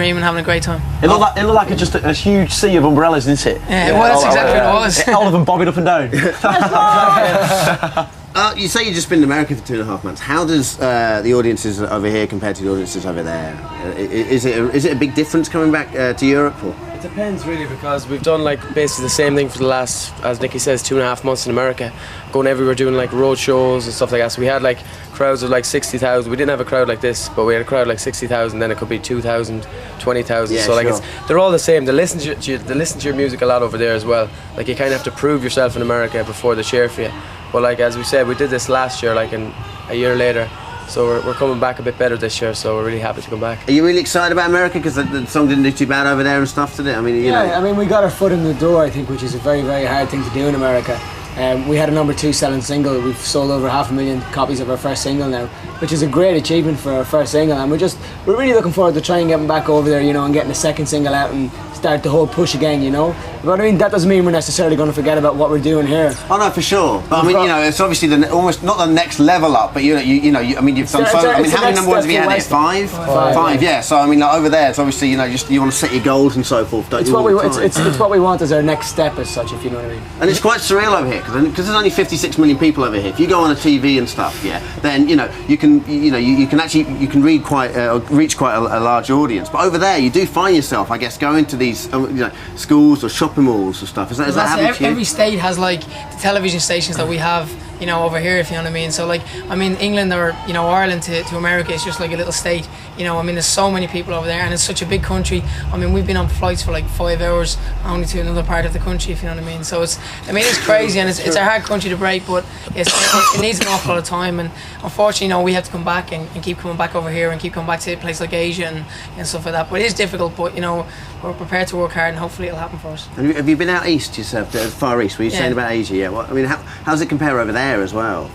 and having a great time. It looked like just a huge sea of umbrellas, didn't it? Yeah, well, that's exactly what it was. All of them bobbing up and down. You say you've just been in America for 2.5 months. How does the audiences over here compare to the audiences over there? Is it a big difference coming back to Europe? Or? It depends really, because we've done like basically the same thing for the last, as Nicky says, 2.5 months in America, going everywhere doing like road shows and stuff like that. So we had like crowds of like 60,000. We didn't have a crowd like this, but we had a crowd like 60,000. Then it could be 2,000, 20,000. Yeah, so like sure. they're all the same. They listen to your music a lot over there as well. Like you kind of have to prove yourself in America before they cheer for you. But like as we said, we did this last year, like a year later. So we're coming back a bit better this year, so we're really happy to come back. Are you really excited about America? Because the song didn't do too bad over there and stuff, did it? I mean, you know. I mean, we got our foot in the door, I think, which is a very, very hard thing to do in America. We had a #2 selling single. We've sold over 500,000 copies of our first single now, which is a great achievement for our first single. And we're really looking forward to trying and getting back over there, you know, and getting the second single out and start the whole push again, you know. But I mean, that doesn't mean we're necessarily going to forget about what we're doing here. Oh no, for sure. But I mean, you know, it's obviously almost not the next level up, but I mean, you've done so. I mean, how many number ones have you had? Five. Yeah. So I mean, like, over there, it's obviously, you know, you want to set your goals and so forth. Don't it's you? It's what we want as our next step, as such, if you know what I mean. And it's quite surreal over here because there's only 56 million people over here. If you go on a TV and stuff, then you can reach quite a large audience. But over there, you do find yourself, I guess, going to these schools or shopping malls and stuff. Is that happening to you? Every state has like the television stations that we have, you know, over here, if you know what I mean. So like, I mean, England or, you know, Ireland to America is just like a little state, you know. I mean, there's so many people over there and it's such a big country. I mean, we've been on flights for like 5 hours only to another part of the country, if you know what I mean. So it's crazy and it's a hard country to break, but it needs an awful lot of time. And unfortunately, you know, we have to come back and keep coming back over here and keep coming back to a place like Asia and stuff like that. But it is difficult, but you know, we're prepared to work hard and hopefully it'll happen for us. And have you been out east yourself, Far East? Were you saying about Asia? Yeah. Well, I mean, how does it compare over there as well?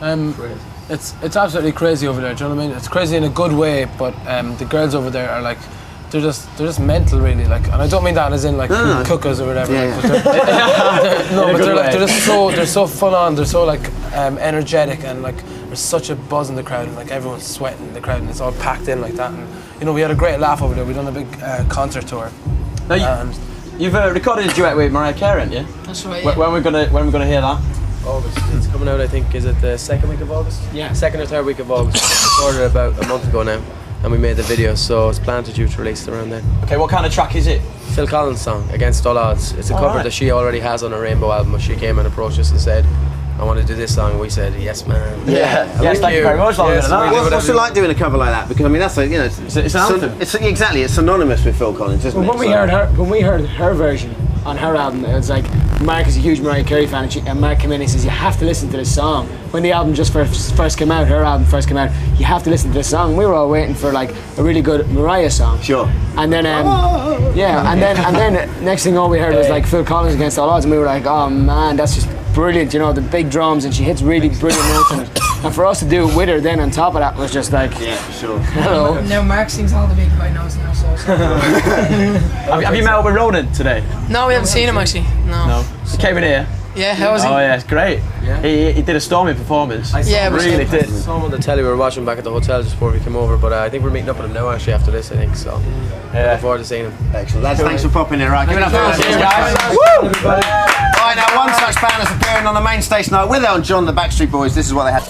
It's absolutely crazy over there. Do you know what I mean? It's crazy in a good way, but the girls over there are like, they're just mental, really. Like, and I don't mean that as in like cookers or whatever. Yeah, like, but they're so full on. They're so like energetic, and like there's such a buzz in the crowd, and like everyone's sweating in the crowd, and it's all packed in like that. And you know, we had a great laugh over there. We done a big concert tour. Now you've recorded a duet with Mariah Carey, haven't you? That's right. When we're gonna hear that? August. It's coming out, I think, is it the second week of August? Yeah. Second or third week of August. We recorded about a month ago now, and we made the video, so it's planned to due to release around then. Okay, what kind of track is it? Phil Collins' song, Against All Odds. It's a cover that she already has on her Rainbow album. She came and approached us and said, I want to do this song, and we said, yes man. Yes, thank you very much. What's it like doing a cover like that? Because I mean, that's it's an anthem. It's synonymous with Phil Collins, isn't it? When we heard her version on her album, it was like, Mark is a huge Mariah Carey fan, and Mark came in and he says, you have to listen to this song. When the album just first came out, her album first came out, you have to listen to this song. We were all waiting for like a really good Mariah song. Sure. And then and then next thing all we heard was like Phil Collins Against All Odds, and we were like, oh man, that's just brilliant, you know, the big drums, and she hits really brilliant notes in it. And for us to do it with her then on top of that was just like, yeah, for sure. Hello. Now Mark sings all the big high notes now, so. Have you met up with Vernon today? No, we haven't seen him actually. No. He came in here. Yeah, how was he? Oh yeah, it's great. Yeah. He did a storming performance. Really did. I saw him on the telly. We were watching back at the hotel just before we came over, but I think we're meeting up with him now actually after this, I think, so looking forward to seeing him. Excellent. Lads, thanks for popping in. Right, give it up for us. Cheers, guys. Woo! Right, now one such band is appearing on the main stage tonight with Elton John, the Backstreet Boys. This is what they had.